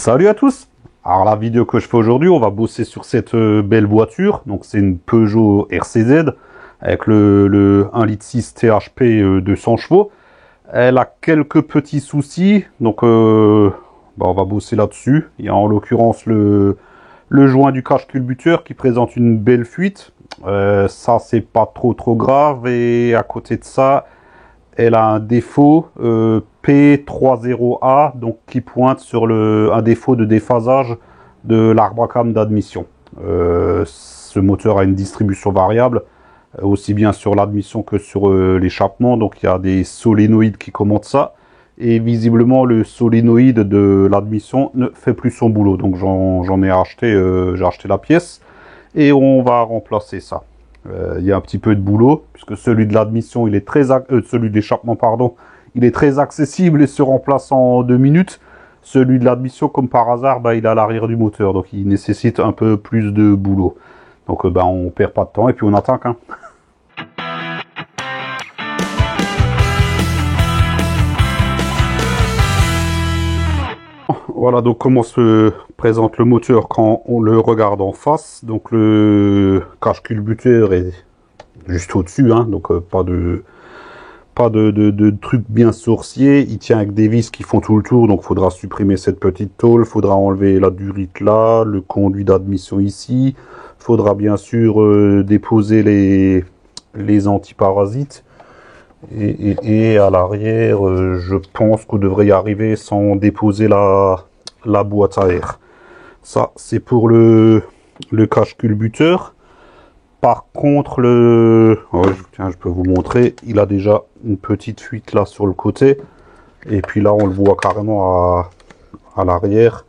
Salut à tous. Alors la vidéo que je fais aujourd'hui, on va bosser sur cette belle voiture. Donc c'est une Peugeot RCZ avec le 1,6 litre THP 200 chevaux. Elle a quelques petits soucis, donc on va bosser là-dessus. Il y a en l'occurrence le joint du cache culbuteur qui présente une belle fuite. Ça c'est pas trop grave, et à côté de ça, elle a un défaut P30A, donc qui pointe sur un défaut de déphasage de l'arbre à cam d'admission. Ce moteur a une distribution variable, aussi bien sur l'admission que sur l'échappement, donc il y a des solénoïdes qui commandent ça, et visiblement le solénoïde de l'admission ne fait plus son boulot, donc j'en ai acheté, j'ai acheté la pièce, et on va remplacer ça. Il y a un petit peu de boulot, puisque celui de l'admission, il est celui de l'échappement, pardon, il est très accessible et se remplace en 2 minutes. Celui de l'admission, comme par hasard, il est à l'arrière du moteur, donc il nécessite un peu plus de boulot. Donc on perd pas de temps et puis on attaque. Hein. Voilà donc comment se présente le moteur quand on le regarde en face. Donc le cache culbuteur est juste au-dessus, hein, donc pas de truc bien sorcier. Il tient avec des vis qui font tout le tour, donc faudra supprimer cette petite tôle, faudra enlever la durite là, le conduit d'admission ici, faudra bien sûr déposer les antiparasites. Et à l'arrière, je pense qu'on devrait y arriver sans déposer la boîte à air. Ça, c'est pour le cache culbuteur. Par contre, tiens, je peux vous montrer, il a déjà une petite fuite là sur le côté. Et puis là, on le voit carrément à l'arrière.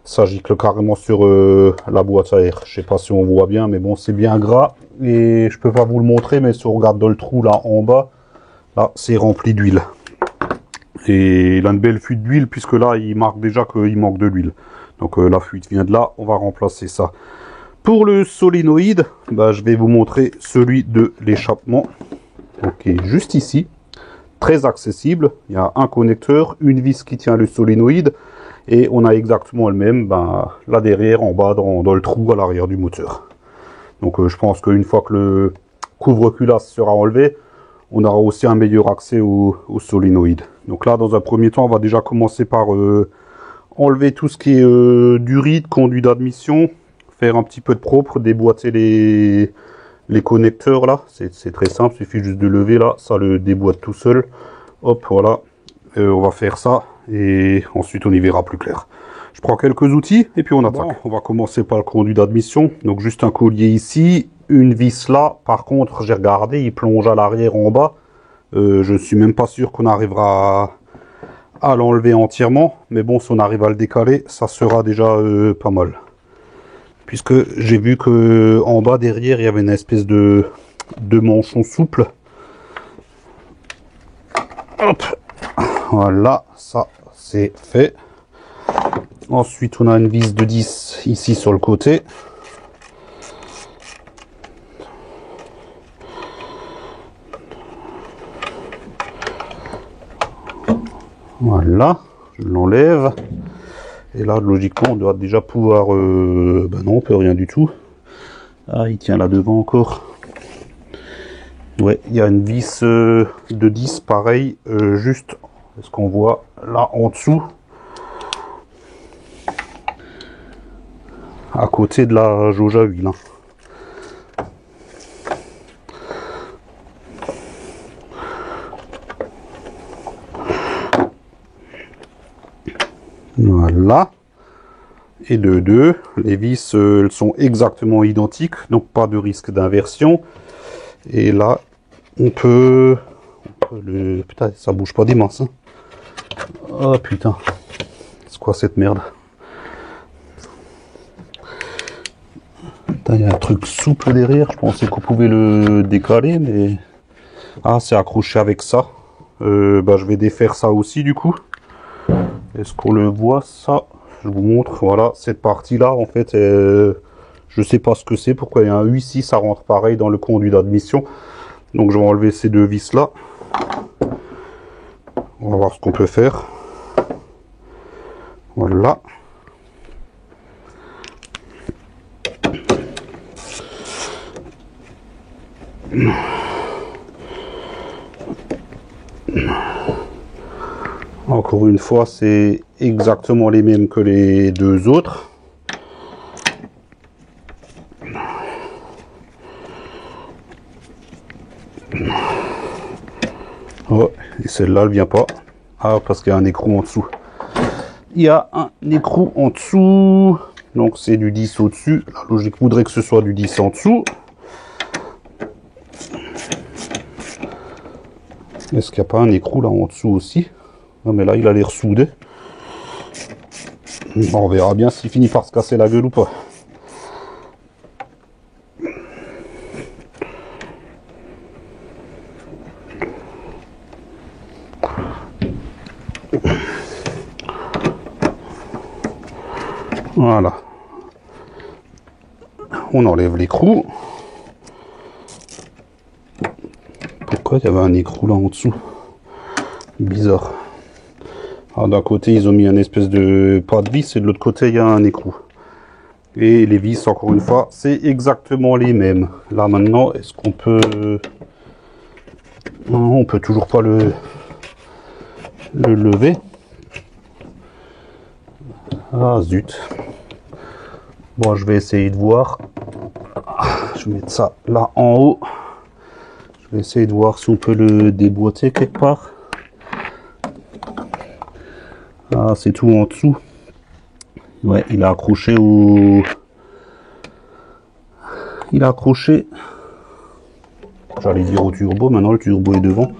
Ça gicle carrément sur la boîte à air. Je sais pas si on voit bien, mais bon, c'est bien gras. Et je peux pas vous le montrer, mais si on regarde dans le trou là en bas, là, c'est rempli d'huile. Et il a une belle fuite d'huile, puisque là, il marque déjà qu'il manque de l'huile. Donc la fuite vient de là, on va remplacer ça. Pour le solénoïde, je vais vous montrer celui de l'échappement. Ok, juste ici. Très accessible. Il y a un connecteur, une vis qui tient le solénoïde. Et on a exactement le même, là derrière, en bas, dans le trou à l'arrière du moteur. Donc je pense qu'une fois que le couvre-culasse sera enlevé, on aura aussi un meilleur accès au solénoïde. Donc là, dans un premier temps, on va déjà commencer par enlever tout ce qui est durite, conduit d'admission, faire un petit peu de propre, déboîter les connecteurs là. C'est très simple, il suffit juste de lever là, ça le déboîte tout seul. Hop, voilà. On va faire ça et ensuite on y verra plus clair. Je prends quelques outils et puis on attaque. Bon, on va commencer par le conduit d'admission. Donc juste un collier ici, une vis là. Par contre, j'ai regardé, il plonge à l'arrière en bas. Je ne suis même pas sûr qu'on arrivera à l'enlever entièrement. Mais bon, si on arrive à le décaler, ça sera déjà pas mal. Puisque j'ai vu que en bas derrière, il y avait une espèce de manchon souple. Hop. Voilà, ça c'est fait. Ensuite, on a une vis de 10 ici sur le côté. Voilà, je l'enlève. Et là, logiquement, on doit déjà pouvoir... non, on peut rien du tout. Ah, il tient là devant encore. Ouais, il y a une vis de 10, pareil, juste, est-ce qu'on voit là en dessous, à côté de la jauge à huile. Hein. Voilà. Et de deux, les vis, elles sont exactement identiques, donc pas de risque d'inversion. Et là, on peut putain, ça bouge pas d'immense. Hein. Oh putain. C'est quoi cette merde? Putain, il y a un truc souple derrière. Je pensais qu'on pouvait le décaler, mais... Ah, c'est accroché avec ça. Je vais défaire ça aussi, du coup. Est-ce qu'on le voit, ça? Je vous montre. Voilà, cette partie-là, en fait, je sais pas ce que c'est. Pourquoi il y a un U ici, ça rentre pareil dans le conduit d'admission. Donc je vais enlever ces deux vis là. On va voir ce qu'on peut faire. Voilà. Encore une fois, c'est exactement les mêmes que les deux autres. Oh, et celle-là, elle vient pas. Ah, parce qu'il y a un écrou en dessous. Il y a un écrou en dessous. Donc c'est du 10 au-dessus. La logique voudrait que ce soit du 10 en dessous. Est-ce qu'il n'y a pas un écrou là en dessous aussi? Non, mais là, il a l'air soudé. Bon, on verra bien s'il finit par se casser la gueule ou pas. Voilà. On enlève l'écrou. Pourquoi il y avait un écrou là en dessous? Bizarre. Alors d'un côté ils ont mis un espèce de pas de vis et de l'autre côté il y a un écrou. Et les vis, encore une fois, c'est exactement les mêmes. Là maintenant, est-ce qu'on peut... Non, on peut toujours pas le lever. Ah zut. Bon, je vais essayer de voir. Je vais mettre ça là en haut. Je vais essayer de voir si on peut le déboîter quelque part. Ah, c'est tout en dessous. Ouais, il a accroché au... Il a accroché... J'allais dire au turbo, maintenant le turbo est devant.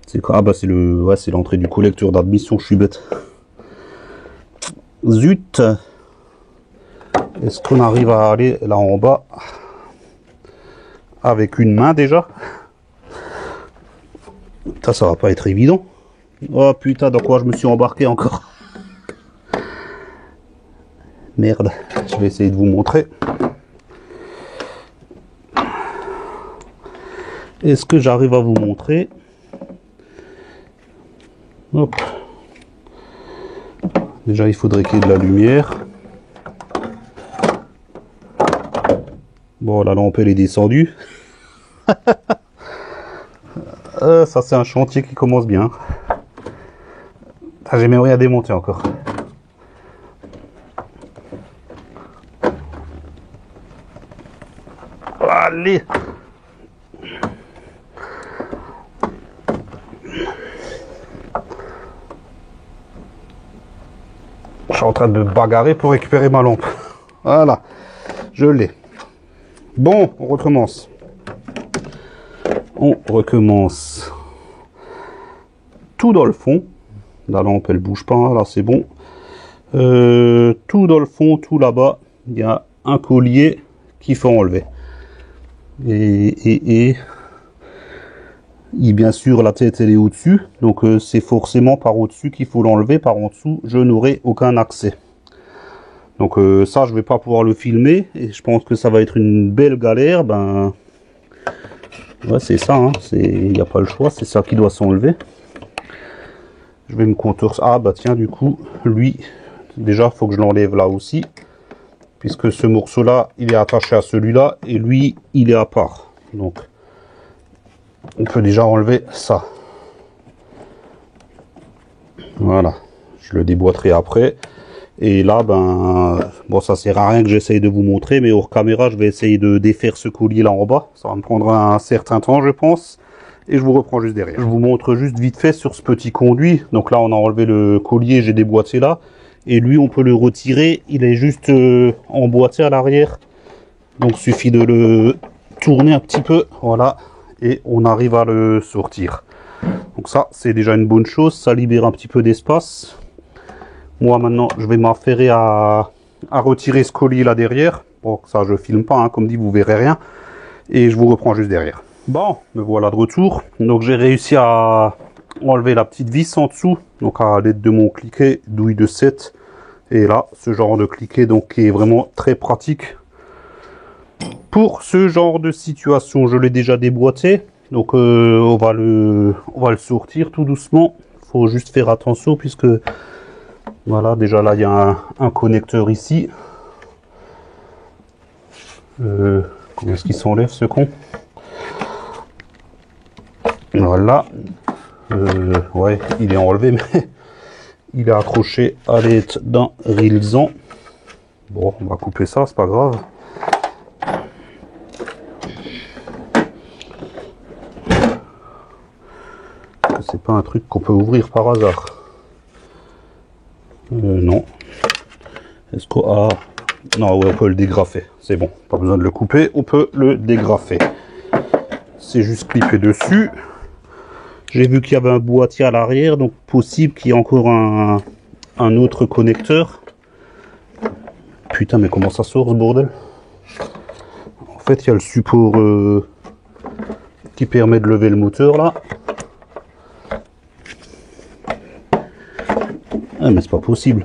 C'est quoi? Ah bah c'est le... Ouais, c'est l'entrée du collecteur d'admission, je suis bête. Zut! Est-ce qu'on arrive à aller là en bas avec une main déjà? Ça va pas être évident. Oh putain, dans quoi je me suis embarqué encore? Merde, je vais essayer de vous montrer. Est-ce que j'arrive à vous montrer? Hop. Déjà, il faudrait qu'il y ait de la lumière. Bon, la lampe, elle est descendue. Ça, c'est un chantier qui commence bien. Ah, j'ai même rien démonté encore. Allez! Je suis en train de me bagarrer pour récupérer ma lampe. Voilà, je l'ai. Bon, on recommence. On recommence. Tout dans le fond. La lampe, elle bouge pas, hein, là c'est bon. Tout dans le fond, tout là-bas, il y a un collier qu'il faut enlever. Et bien sûr, la tête, elle est au-dessus. Donc, c'est forcément par au-dessus qu'il faut l'enlever. Par en dessous, je n'aurai aucun accès. Donc, ça, je vais pas pouvoir le filmer. Et je pense que ça va être une belle galère. Ben, ouais, c'est ça. Hein, il n'y a pas le choix. C'est ça qui doit s'enlever. Je vais me contourner. Ah, bah tiens, du coup, lui, déjà, il faut que je l'enlève là aussi. Puisque ce morceau-là, il est attaché à celui-là. Et lui, il est à part. Donc, on peut déjà enlever ça. Voilà. Je le déboîterai après. Et là, ben, bon, ça sert à rien que j'essaye de vous montrer. Mais hors caméra, je vais essayer de défaire ce collier-là en bas. Ça va me prendre un certain temps, je pense. Et je vous reprends juste derrière. Je vous montre juste vite fait sur ce petit conduit. Donc là, on a enlevé le collier, j'ai déboîté là. Et lui, on peut le retirer. Il est juste emboîté à l'arrière. Donc, il suffit de le tourner un petit peu. Voilà. Et on arrive à le sortir. Donc ça, c'est déjà une bonne chose. Ça libère un petit peu d'espace. Moi, maintenant, je vais m'affairer à retirer ce collier là derrière. Bon, ça, je filme pas. Hein. Comme dit, vous verrez rien. Et je vous reprends juste derrière. Bon, me voilà de retour. Donc j'ai réussi à enlever la petite vis en dessous. Donc à l'aide de mon cliquet douille de 7. Et là, ce genre de cliquet donc qui est vraiment très pratique. Pour ce genre de situation, je l'ai déjà déboîté. Donc on va le sortir tout doucement. Faut juste faire attention puisque voilà, déjà là il y a un connecteur ici. Comment est-ce qu'il s'enlève ce con? Voilà. Ouais, il est enlevé, mais il est accroché à l'aide d'un rilsan. Bon, on va couper ça, c'est pas grave. C'est pas un truc qu'on peut ouvrir par hasard. Non. Est-ce qu'on a... Non, ouais, on peut le dégrafer. C'est bon, pas besoin de le couper, on peut le dégrafer. C'est juste clipper dessus. J'ai vu qu'il y avait un boîtier à l'arrière, donc possible qu'il y ait encore un autre connecteur. Putain, mais comment ça sort ce bordel? En fait, il y a le support qui permet de lever le moteur là. Ah, mais c'est pas possible.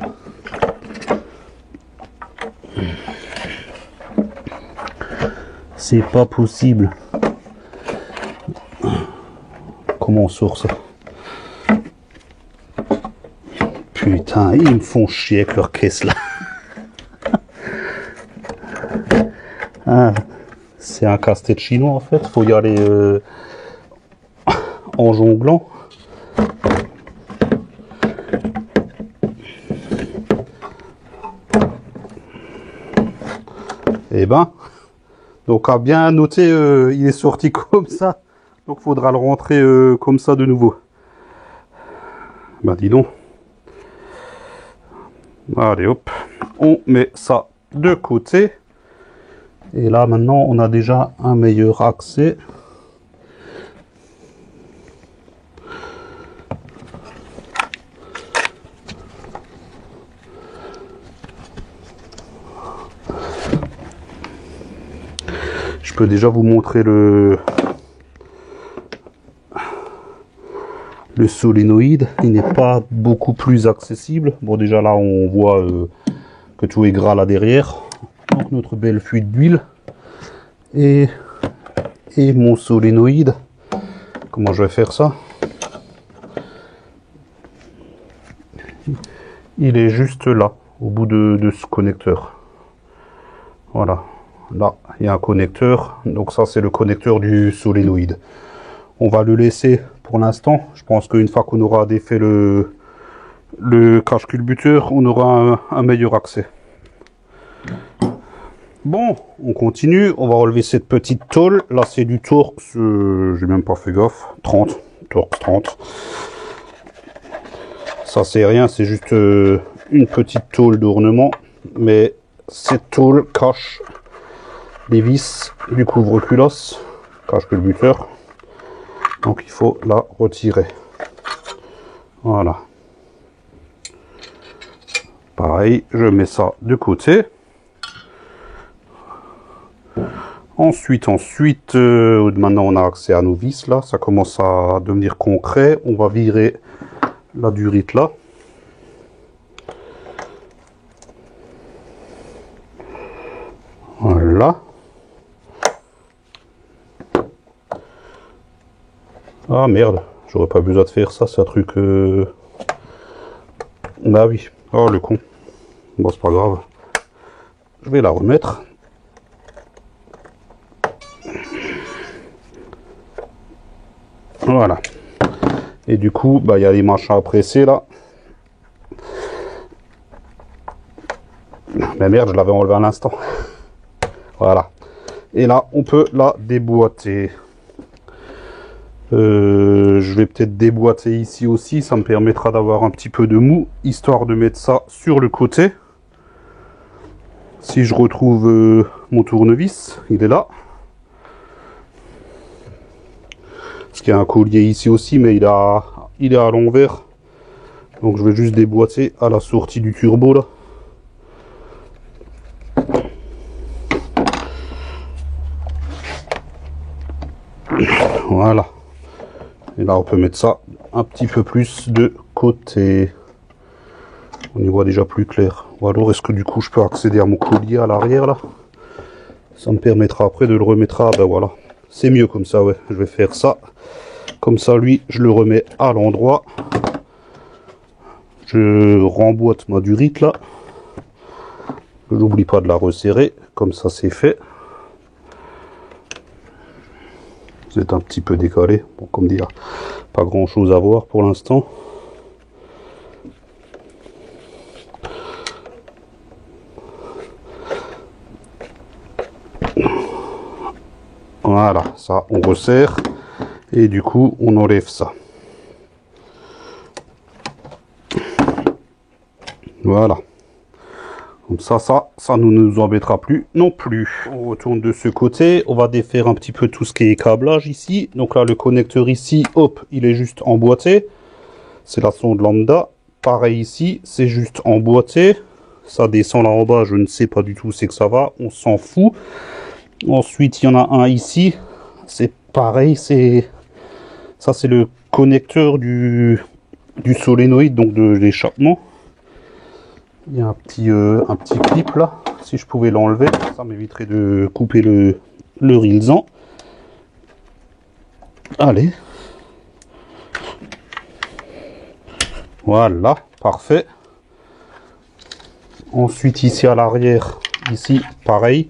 C'est pas possible. Comment on sort ça? Putain, ils me font chier avec leur caisse là. Ah, c'est un casse-tête chinois en fait. Faut y aller en jonglant. Et ben, donc à bien noter, il est sorti comme ça. Donc faudra le rentrer comme ça de nouveau. Ben dis donc. Allez hop, on met ça de côté. Et là maintenant on a déjà un meilleur accès. Je peux déjà vous montrer le solénoïde. Il n'est pas beaucoup plus accessible. Bon, déjà là on voit que tout est gras là derrière. Donc notre belle fuite d'huile et mon solénoïde. Comment je vais faire ça? Il est juste là, au bout de ce connecteur. Voilà. Là, il y a un connecteur. Donc ça, c'est le connecteur du solénoïde. On va le laisser pour l'instant. Je pense qu'une fois qu'on aura défait le cache-culbuteur, on aura un meilleur accès. Bon, on continue. On va relever cette petite tôle. Là, c'est du Torx. J'ai même pas fait gaffe. 30. Torx 30. Ça, c'est rien. C'est juste une petite tôle d'ornement. Mais cette tôle cache les vis du couvre-culosse, cache-culbuteur. Donc, il faut la retirer. Voilà. Pareil, je mets ça de côté. Ensuite, maintenant on a accès à nos vis là, ça commence à devenir concret. On va virer la durite là. Voilà. Ah merde, j'aurais pas besoin de faire ça, c'est un truc... Bah oui, oh le con. Bon, c'est pas grave. Je vais la remettre. Voilà. Et du coup, bah il y a les machins à presser là. Mais merde, je l'avais enlevé à l'instant. Voilà. Et là, on peut la déboîter. Je vais peut-être déboîter ici aussi. Ça me permettra d'avoir un petit peu de mou, histoire de mettre ça sur le côté. Si je retrouve mon tournevis, il est là. Parce qu'il y a un collier ici aussi, mais il est à l'envers. Donc je vais juste déboîter à la sortie du turbo là. Voilà. Et là on peut mettre ça un petit peu plus de côté. On y voit déjà plus clair. Ou alors est-ce que du coup je peux accéder à mon collier à l'arrière là? Ça me permettra après de le remettre à... Ben voilà. C'est mieux comme ça, ouais. Je vais faire ça. Comme ça, lui, je le remets à l'endroit. Je remboîte ma durite là. Je n'oublie pas de la resserrer. Comme ça, c'est fait. Vous êtes un petit peu décalé. Bon, comme dire, pas grand chose à voir pour l'instant. Voilà, ça on resserre et du coup on enlève ça. Voilà. Comme ça ne nous embêtera plus non plus. On retourne de ce côté, on va défaire un petit peu tout ce qui est câblage ici. Donc là le connecteur ici, hop, il est juste emboîté. C'est la sonde lambda. Pareil ici, c'est juste emboîté. Ça descend là en bas, je ne sais pas du tout où c'est que ça va, on s'en fout. Ensuite, il y en a un ici. C'est pareil, ça c'est le connecteur du solénoïde, donc de l'échappement. Il y a un petit clip là. Si je pouvais l'enlever, ça m'éviterait de couper le rilsan. Allez. Voilà, parfait. Ensuite, ici à l'arrière, ici, pareil.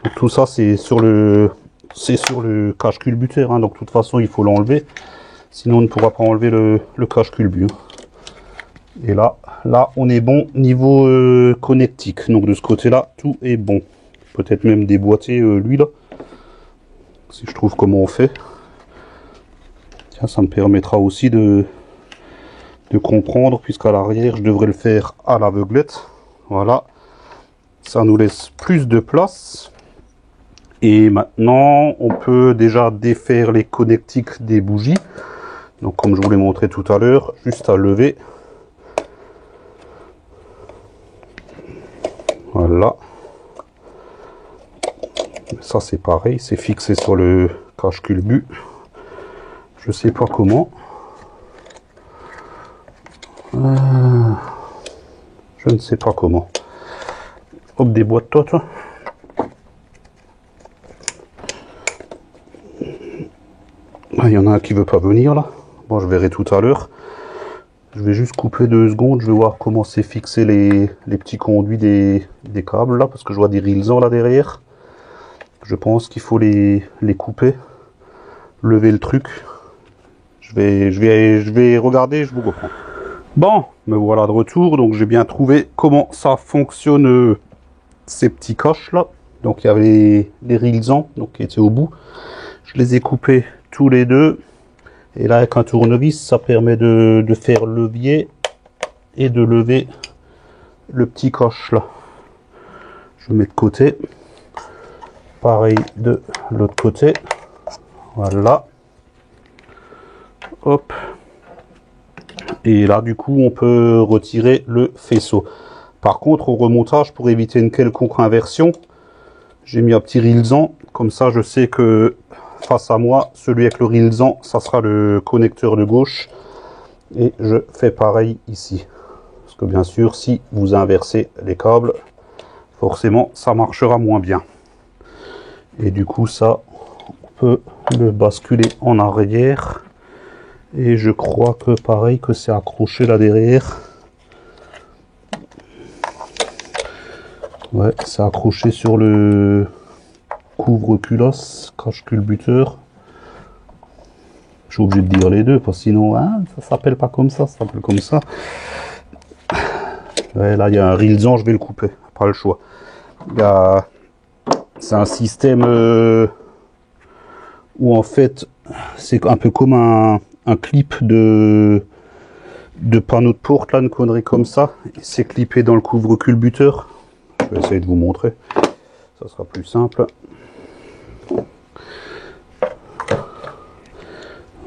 Donc, tout ça, c'est sur le cache culbuteur, hein. Donc, de toute façon, il faut l'enlever. Sinon, on ne pourra pas enlever le cache culbu. Et là, on est bon niveau connectique. Donc, de ce côté-là, tout est bon. Peut-être même déboîter lui, là. Si je trouve comment on fait. Tiens, ça me permettra aussi de comprendre, puisqu'à l'arrière, je devrais le faire à l'aveuglette. Voilà. Ça nous laisse plus de place. Et maintenant, on peut déjà défaire les connectiques des bougies. Donc, comme je vous l'ai montré tout à l'heure, juste à lever. Voilà. Ça, c'est pareil. C'est fixé sur le cache culbu. Je sais pas comment. Je ne sais pas comment. Hop, déboîte-toi, toi. Il y en a un qui veut pas venir là. Bon, je verrai tout à l'heure. Je vais juste couper 2 secondes. Je vais voir comment c'est fixé les petits conduits des câbles là, parce que je vois des rilsans là derrière. Je pense qu'il faut les couper, lever le truc. Je vais regarder. Je vous reprends. Bon, me voilà de retour. Donc j'ai bien trouvé comment ça fonctionne ces petits coches là. Donc il y avait les rilsans donc qui étaient au bout. Je les ai coupés tous les deux. Et là, avec un tournevis, ça permet de faire levier et de lever le petit coche là. Je mets de côté. Pareil de l'autre côté. Voilà. Hop. Et là, du coup, on peut retirer le faisceau. Par contre, au remontage, pour éviter une quelconque inversion, j'ai mis un petit rilsan. Comme ça, je sais que face à moi, celui avec le rilsan, ça sera le connecteur de gauche. Et je fais pareil ici. Parce que bien sûr, si vous inversez les câbles, forcément, ça marchera moins bien. Et du coup, ça, on peut le basculer en arrière. Et je crois que pareil, que c'est accroché là derrière. Ouais, c'est accroché sur le couvre-culasse, cache culbuteur. Je suis obligé de dire les deux, parce que sinon, hein, ça s'appelle pas comme ça s'appelle comme ça. Ouais, là, il y a un rilsan, je vais le couper, pas le choix. C'est un système où en fait, c'est un peu comme un clip de panneau de porte, là, une connerie comme ça. C'est clippé dans le couvre-culbuteur. Je vais essayer de vous montrer. Ça sera plus simple.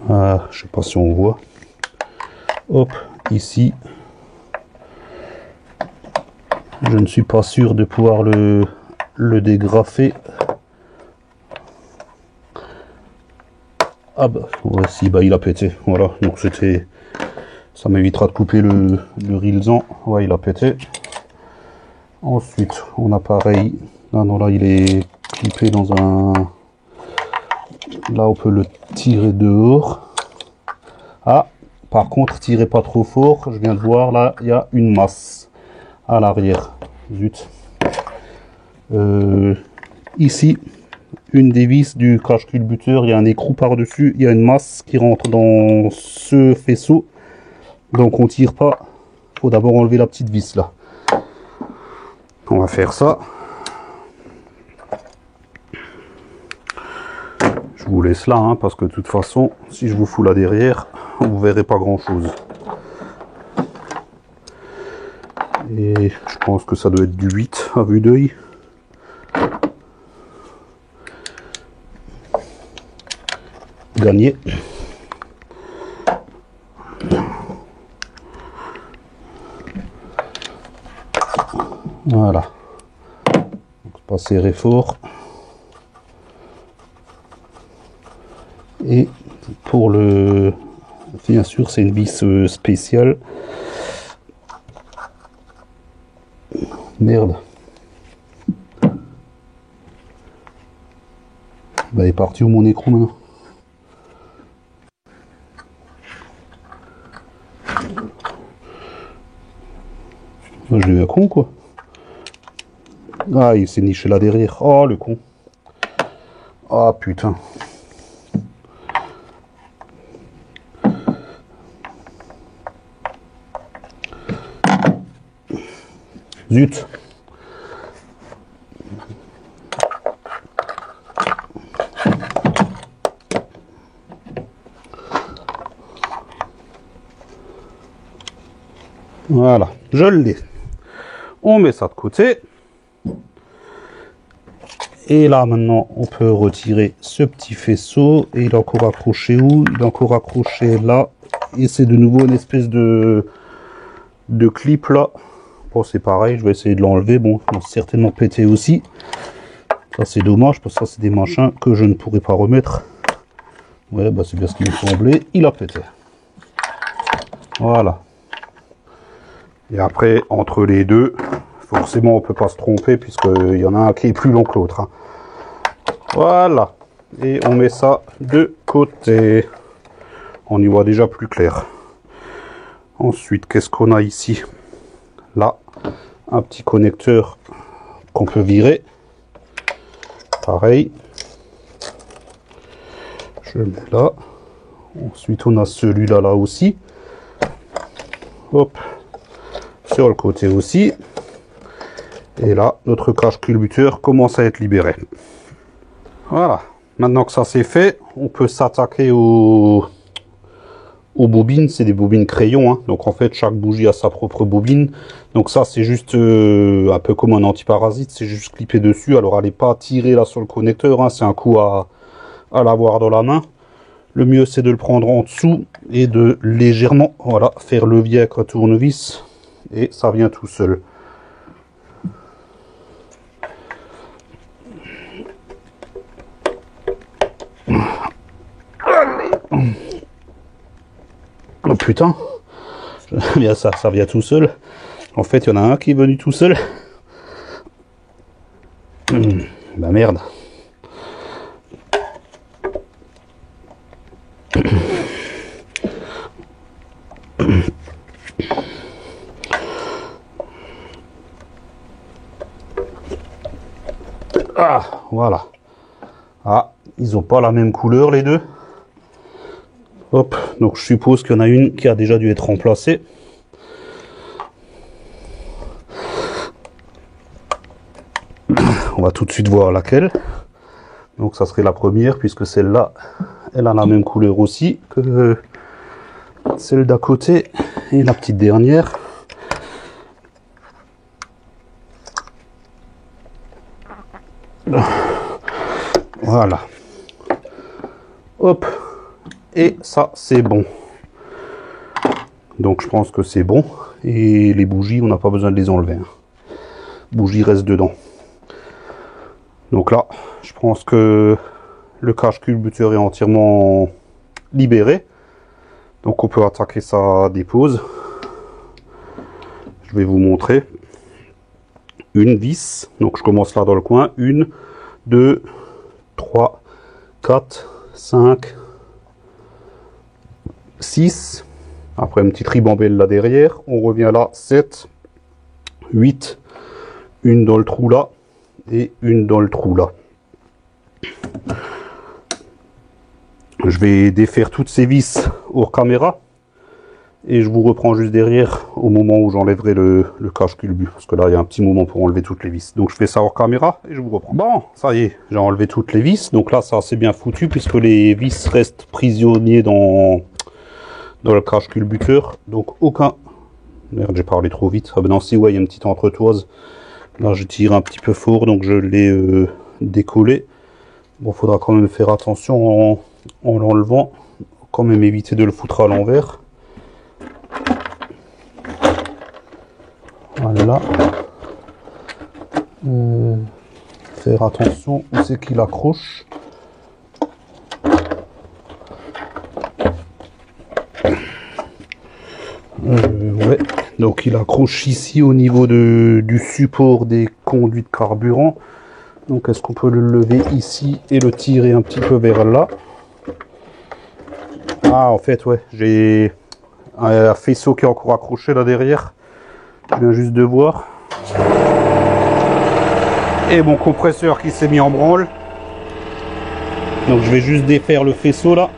Ah, je sais pas si on voit. Hop, ici. Je ne suis pas sûr de pouvoir le dégrafer. Ah bah, voici, bah il a pété. Voilà, donc c'était... Ça m'évitera de couper le rilsan. Ouais, il a pété. Ensuite, on a pareil. Ah non, là, il est clippé dans un... Là, on peut le tirer dehors. Ah, par contre, tirez pas trop fort. Je viens de voir, là, il y a une masse à l'arrière. Zut. Ici, une des vis du cache-culbuteur, il y a un écrou par-dessus, il y a une masse qui rentre dans ce faisceau. Donc on tire pas, il faut d'abord enlever la petite vis là. On va faire ça. Je vous laisse là, hein, parce que de toute façon, si je vous fous là derrière, vous verrez pas grand chose. Et je pense que ça doit être du 8 à vue d'œil. Gagné. Voilà. Donc, pas serrer fort. Et pour le... Bien sûr, c'est une vis spéciale. Merde. Bah, il est parti où mon écrou maintenant? Je l'ai eu un con quoi. Ah, il s'est niché là derrière. Oh le con. Ah putain. Zut. Voilà, je l'ai. On met ça de côté. Et là, maintenant, on peut retirer ce petit faisceau. Et il est encore accroché où? Il est encore accroché là. Et c'est de nouveau une espèce de clip là. Bon, c'est pareil, je vais essayer de l'enlever. Bon, il va certainement péter aussi. Ça, c'est dommage, parce que ça, c'est des machins que je ne pourrais pas remettre. Ouais, bah, c'est bien ce qui me semblait. Il a pété. Voilà. Et après, entre les deux, forcément, on peut pas se tromper, puisqu'il y en a un qui est plus long que l'autre. Hein. Voilà. Et on met ça de côté. On y voit déjà plus clair. Ensuite, qu'est-ce qu'on a ici? Là, un petit connecteur qu'on peut virer. Pareil. Je le mets là. Ensuite, on a celui-là là aussi. Hop. Sur le côté aussi. Et là, notre cache-culbuteur commence à être libéré. Voilà. Maintenant que ça c'est fait, on peut s'attaquer aux bobines. C'est des bobines crayons. Hein. Donc en fait, chaque bougie a sa propre bobine. Donc ça, c'est juste un peu comme un antiparasite. C'est juste clipper dessus. Alors, allez pas tirer là sur le connecteur. Hein. C'est un coup à l'avoir dans la main. Le mieux, c'est de le prendre en dessous et de légèrement, voilà, faire levier avec un tournevis. Et ça vient tout seul. Oh putain, bien ça vient tout seul. En fait, il y en a un qui est venu tout seul. Bah merde. Ah, voilà. Ah, ils ont pas la même couleur les deux. Hop, donc je suppose qu'il y en a une qui a déjà dû être remplacée. On va tout de suite voir laquelle. Donc ça serait la première, puisque celle-là, elle a la même couleur aussi que celle d'à côté. Et la petite dernière. Voilà. Hop. Et ça, c'est bon. Donc je pense que c'est bon. Et les bougies, on n'a pas besoin de les enlever. Hein. Bougies restent dedans. Donc là, je pense que le cache-culbuteur est entièrement libéré. Donc on peut attaquer sa dépose. Je vais vous montrer. Une vis. Donc je commence là dans le coin. 1, 2, 3, 4, 5, 6. Après une petite ribambelle là derrière. On revient là. 7, 8. Une dans le trou là. Et une dans le trou là. Je vais défaire toutes ces vis hors caméra. Et je vous reprends juste derrière au moment où j'enlèverai le cache-culbut. Parce que là, il y a un petit moment pour enlever toutes les vis. Donc je fais ça hors caméra et je vous reprends. Bon, ça y est, j'ai enlevé toutes les vis. Donc là, ça c'est bien foutu puisque les vis restent prisonniers dans le cache-culbuteur. Donc aucun... Merde, j'ai parlé trop vite. Ah ben non, si, ouais, il y a une petite entretoise. Là, je tire un petit peu fort, donc je l'ai décollé. Bon, faudra quand même faire attention en l'enlevant. Quand même éviter de le foutre à l'envers. Voilà. Faire attention où c'est qu'il accroche. Ouais. Donc il accroche ici au niveau du support des conduits de carburant. Donc est-ce qu'on peut le lever ici et le tirer un petit peu vers là? Ah, en fait, ouais, j'ai un faisceau qui est encore accroché là derrière. Je viens juste de voir. Et mon compresseur qui s'est mis en branle. Donc je vais juste défaire le faisceau là.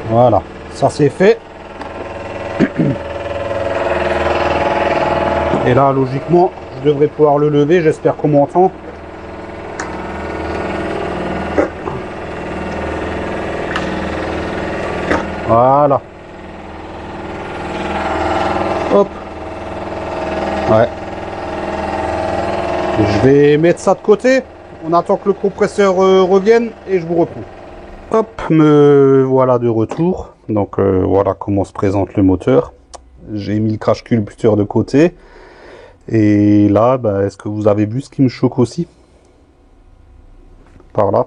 Voilà, ça c'est fait. Et là, logiquement, je devrais pouvoir le lever. J'espère qu'on m'entend. Voilà. Hop. Ouais. Je vais mettre ça de côté. On attend que le compresseur revienne et je vous reprends. Hop, me voilà de retour. Donc voilà comment se présente le moteur. J'ai mis le cache-culbuteur de côté. Et là, bah, est-ce que vous avez vu ce qui me choque aussi? Par là.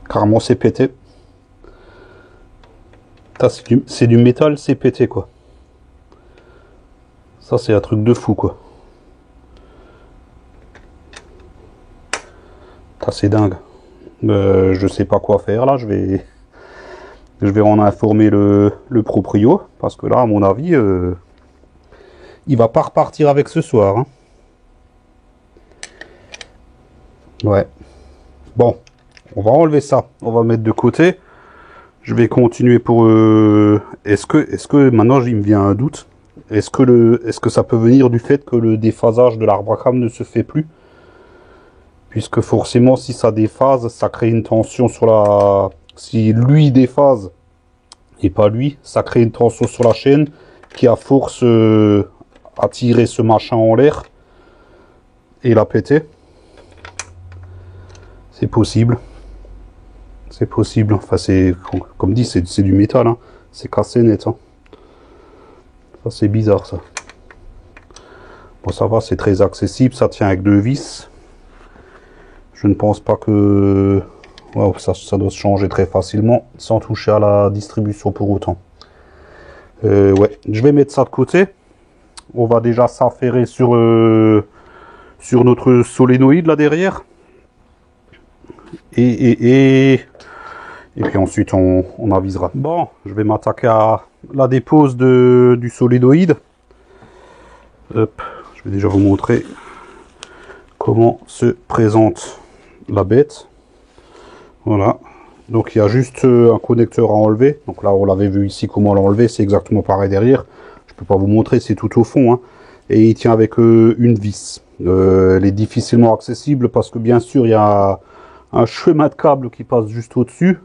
Carrément c'est pété. C'est du métal, c'est pété quoi. Ça c'est un truc de fou quoi. C'est dingue. Je sais pas quoi faire là, je vais en informer le proprio, parce que là à mon avis il va pas repartir avec ce soir hein. Ouais. Bon, on va enlever ça, on va mettre de côté. Je vais continuer pour est-ce que maintenant il me vient un doute. Est-ce que ça peut venir du fait que le déphasage de l'arbre à cam ne se fait plus? Puisque forcément, si ça déphase, ça crée une tension sur la... Si lui déphase et pas lui, ça crée une tension sur la chaîne qui a force à tirer ce machin en l'air et la péter. C'est possible. C'est possible. Enfin, c'est comme dit, c'est du métal. Hein. C'est cassé net. Hein. Ça, c'est bizarre, ça. Bon, ça va, c'est très accessible. Ça tient avec 2 vis. Je ne pense pas que... Ouais, ça doit se changer très facilement sans toucher à la distribution pour autant. Ouais, je vais mettre ça de côté. On va déjà s'affairer sur notre solénoïde là derrière. Et puis ensuite on avisera. Bon, je vais m'attaquer à la dépose du solénoïde. Hop, je vais déjà vous montrer comment se présente la bête. Voilà, donc il y a juste un connecteur à enlever. Donc là on l'avait vu ici comment l'enlever, c'est exactement pareil derrière. Je peux pas vous montrer, c'est tout au fond hein. Et il tient avec une vis. Elle est difficilement accessible parce que bien sûr il y a un chemin de câble qui passe juste au dessus,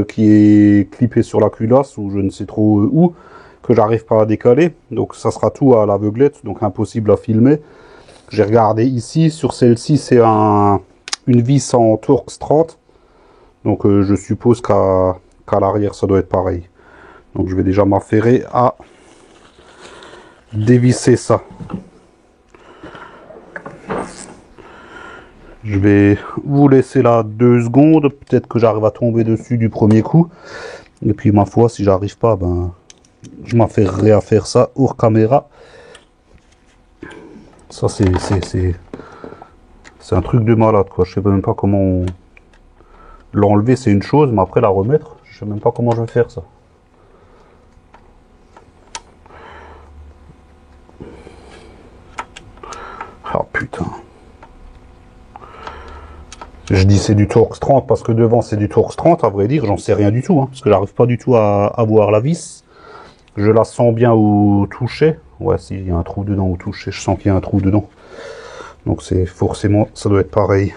qui est clippé sur la culasse ou je ne sais trop où, que j'arrive pas à décaler. Donc ça sera tout à l'aveuglette, donc impossible à filmer. J'ai regardé ici, sur celle-ci c'est une vis en Torx 30, donc je suppose qu'à l'arrière ça doit être pareil. Donc je vais déjà m'affairer à dévisser ça. Je vais vous laisser là 2 secondes, peut-être que j'arrive à tomber dessus du premier coup, et puis ma foi si j'arrive pas, ben je m'affairerai à faire ça hors caméra. Ça c'est un truc de malade quoi, je sais même pas comment l'enlever c'est une chose, mais après la remettre, je sais même pas comment je vais faire ça. Ah putain. Je dis c'est du Torx 30 parce que devant c'est du Torx 30, à vrai dire, j'en sais rien du tout, hein, parce que j'arrive pas du tout à voir la vis. Je la sens bien au toucher. Ouais, s'il y a un trou dedans au toucher, je sens qu'il y a un trou dedans. Donc c'est forcément, ça doit être pareil.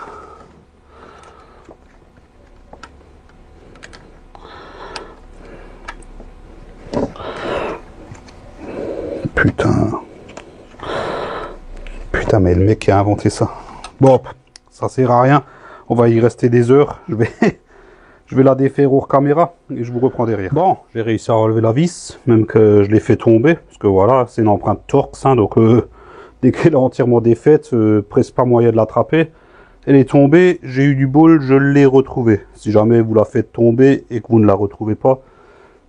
Putain. Putain, mais le mec qui a inventé ça. Bon, ça sert à rien. On va y rester des heures. Je vais la défaire hors caméra et je vous reprends derrière. Bon, j'ai réussi à relever la vis, même que je l'ai fait tomber. Parce que voilà, c'est une empreinte Torx, hein, donc dès qu'elle est entièrement défaite, presque pas moyen de l'attraper. Elle est tombée, j'ai eu du bol, je l'ai retrouvée. Si jamais vous la faites tomber et que vous ne la retrouvez pas,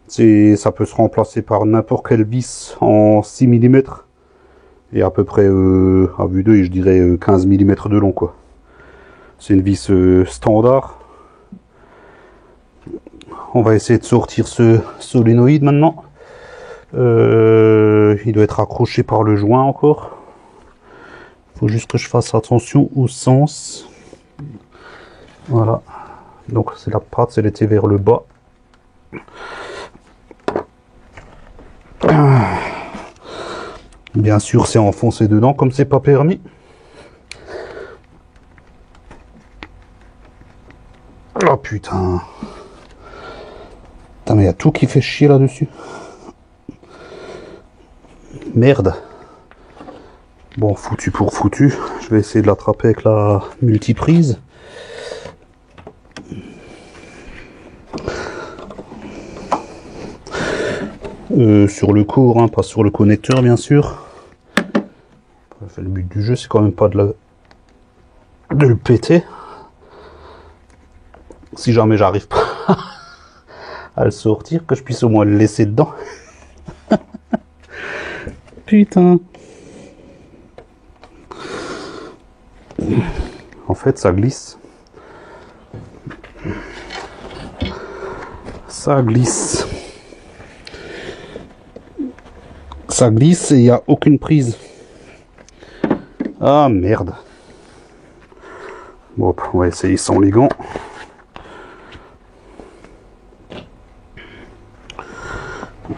ça peut se remplacer par n'importe quelle vis en 6 mm. Et à peu près, à vue d'œil, je dirais 15 mm de long, quoi. C'est une vis standard. On va essayer de sortir ce solénoïde maintenant. Il doit être accroché par le joint encore. Il faut juste que je fasse attention au sens. Voilà. Donc c'est la patte, elle était vers le bas. Bien sûr, c'est enfoncé dedans comme c'est pas permis. Oh putain. Putain, mais il y a tout qui fait chier là-dessus. Merde. Bon, foutu pour foutu. Je vais essayer de l'attraper avec la multiprise. Sur le cours, hein, pas sur le connecteur, bien sûr. Le but du jeu, c'est quand même pas de le péter. Si jamais j'arrive pas à le sortir, que je puisse au moins le laisser dedans. Putain. En fait, ça glisse. Ça glisse. Ça glisse et il n'y a aucune prise. Ah merde. Bon, on va essayer sans les gants.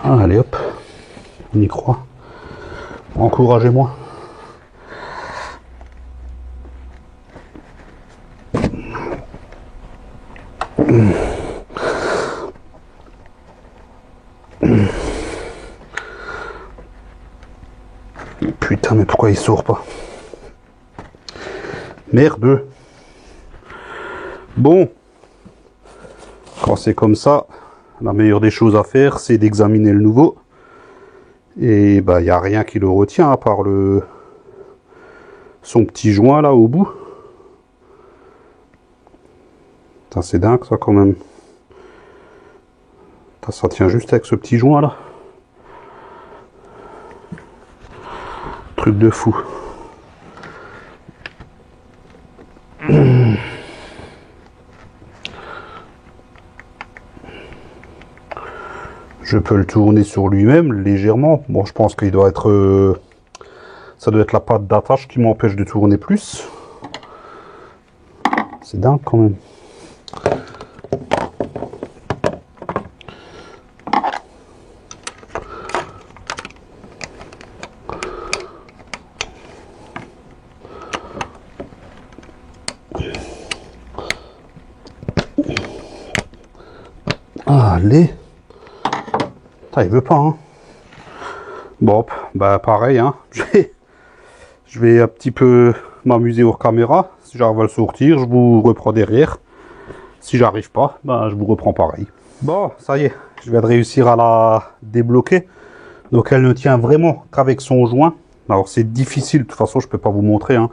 Ah, allez hop, on y croit. Encouragez-moi. Putain, mais pourquoi il sort pas? Merde. Bon, quand c'est comme ça, la meilleure des choses à faire, c'est d'examiner le nouveau. Et bah, il n'y a rien qui le retient à part son petit joint là au bout. C'est dingue ça quand même. Ça tient juste avec ce petit joint là. Truc de fou. Je peux le tourner sur lui-même légèrement. Bon, je pense qu'il doit être... ça doit être la patte d'attache qui m'empêche de tourner plus. C'est dingue quand même. Allez. Il veut pas, hein. Bon, bah pareil, hein. Je vais un petit peu m'amuser hors caméra. Si j'arrive à le sortir, je vous reprends derrière. Si j'arrive pas, bah je vous reprends pareil. Bon, ça y est, je viens de réussir à la débloquer. Donc elle ne tient vraiment qu'avec son joint. Alors c'est difficile, de toute façon je peux pas vous montrer, hein.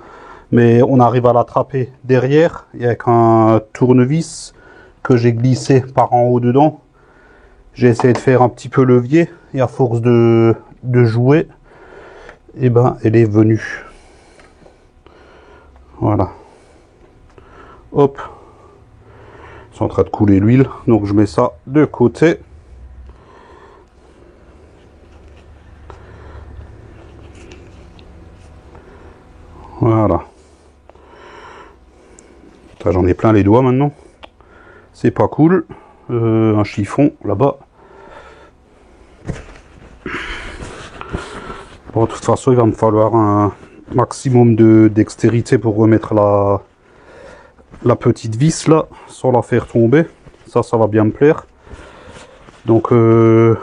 Mais on arrive à l'attraper derrière et avec un tournevis que j'ai glissé par en haut dedans. J'ai essayé de faire un petit peu levier et à force de jouer, et ben elle est venue. Voilà. Hop. C'est en train de couler l'huile, donc je mets ça de côté. J'en ai plein les doigts maintenant. C'est pas cool. Un chiffon là-bas. Bon, de toute façon, il va me falloir un maximum de dextérité pour remettre la petite vis là, sans la faire tomber. Ça va bien me plaire. Donc, je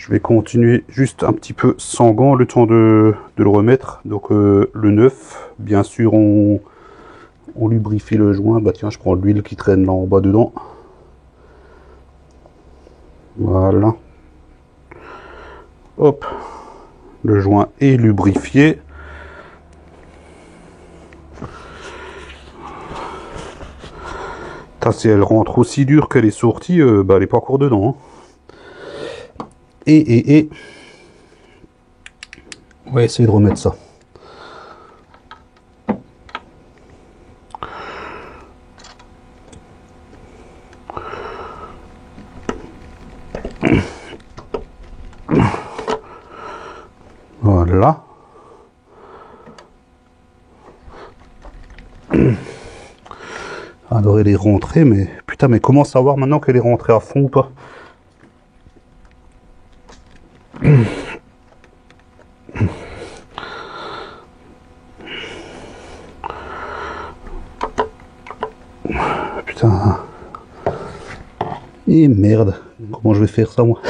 vais continuer juste un petit peu sans gants le temps de le remettre. Donc, le neuf, bien sûr, on lubrifie le joint. Bah tiens, je prends l'huile qui traîne là en bas dedans. Voilà. Hop. Le joint est lubrifié. Si elle rentre aussi dure qu'elle est sortie, bah, elle n'est pas encore dedans. Hein. Et on va essayer de remettre ça. Voilà. Alors elle est rentrée, mais putain, mais comment savoir maintenant qu'elle est rentrée à fond ou pas? Putain. Et merde, comment je vais faire ça moi?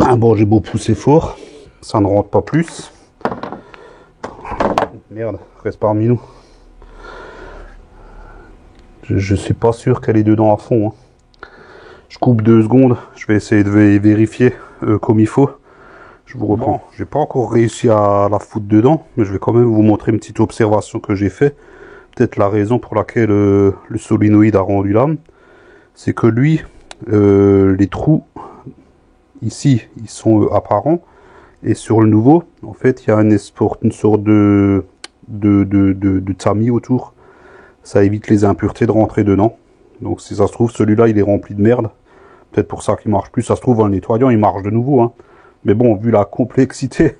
Ah bon, j'ai beau pousser fort, ça ne rentre pas plus. Merde, reste parmi nous. Je suis pas sûr qu'elle est dedans à fond. Hein. Je coupe 2 secondes, je vais essayer de vérifier comme il faut. Je vous reprends. Bon, j'ai pas encore réussi à la foutre dedans, mais je vais quand même vous montrer une petite observation que j'ai fait. Peut-être la raison pour laquelle le solénoïde a rendu l'âme, c'est que lui, les trous ici, ils sont apparents, et sur le nouveau, en fait, il y a une sorte de tamis autour. Ça évite les impuretés de rentrer dedans. Donc si ça se trouve, celui-là, il est rempli de merde. Peut-être pour ça qu'il marche plus. Ça se trouve, en le nettoyant, il marche de nouveau. Hein. Mais bon, vu la complexité,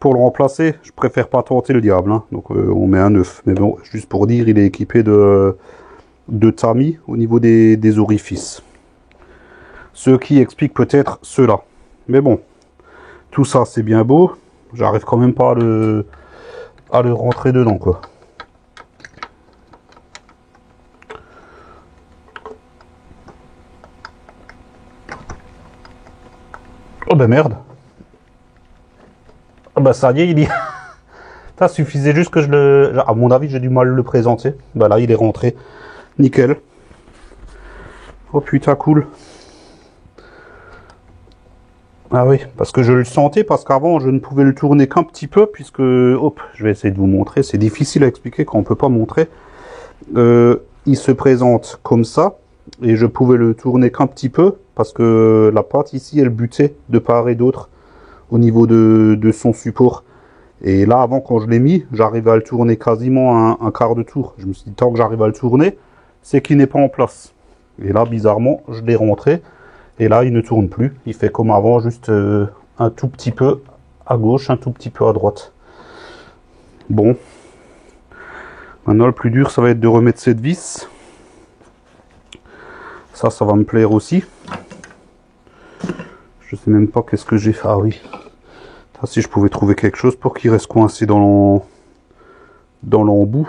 pour le remplacer, je préfère pas tenter le diable. Hein. Donc on met un 9. Mais bon, juste pour dire, il est équipé de tamis au niveau des orifices. Ce qui explique peut-être cela. Mais bon, tout ça c'est bien beau. J'arrive quand même pas à le rentrer dedans, quoi. Oh ben merde. Oh ben ça y est, il y... Ça suffisait juste que je le... À mon avis, j'ai du mal à le présenter. Ben là, il est rentré. Nickel. Oh putain, cool. Ah oui, parce que je le sentais, parce qu'avant, je ne pouvais le tourner qu'un petit peu, puisque... Hop, je vais essayer de vous montrer. C'est difficile à expliquer quand on peut pas montrer. Il se présente comme ça, et je pouvais le tourner qu'un petit peu, parce que la pâte ici, elle butait de part et d'autre au niveau de son support. Et là, avant, quand je l'ai mis, j'arrivais à le tourner quasiment un quart de tour. Je me suis dit, tant que j'arrive à le tourner, c'est qu'il n'est pas en place. Et là, bizarrement, je l'ai rentré. Et là, il ne tourne plus. Il fait comme avant, juste un tout petit peu à gauche, un tout petit peu à droite. Bon. Maintenant, le plus dur, ça va être de remettre cette vis. Ça va me plaire aussi. Je sais même pas qu'est-ce que j'ai fait. Ah oui. Ah, si je pouvais trouver quelque chose pour qu'il reste coincé dans l'embout.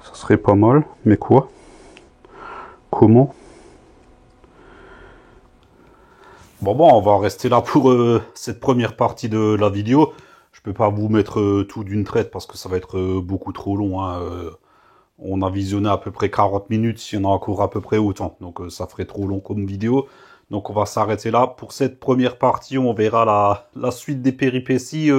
Ça serait pas mal. Mais quoi? Comment? Bon, on va rester là pour cette première partie de la vidéo. Je peux pas vous mettre tout d'une traite parce que ça va être beaucoup trop long. Hein. On a visionné à peu près 40 minutes, il y en a encore à peu près autant. Donc ça ferait trop long comme vidéo. Donc on va s'arrêter là pour cette première partie. On verra la suite des péripéties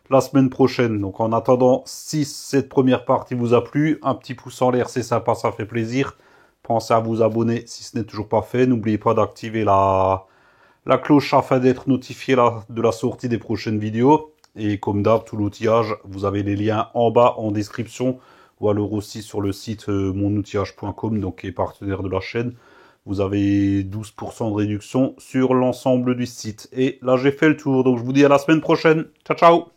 la semaine prochaine. Donc en attendant, si cette première partie vous a plu, un petit pouce en l'air, c'est sympa, ça fait plaisir. Pensez à vous abonner si ce n'est toujours pas fait. N'oubliez pas d'activer la cloche afin d'être notifié de la sortie des prochaines vidéos. Et comme d'hab, tout l'outillage, vous avez les liens en bas en description ou alors aussi sur le site monoutillage.com, donc qui est partenaire de la chaîne. vous avez 12% de réduction sur l'ensemble du site. Et là, j'ai fait le tour, donc je vous dis à la semaine prochaine. Ciao, ciao!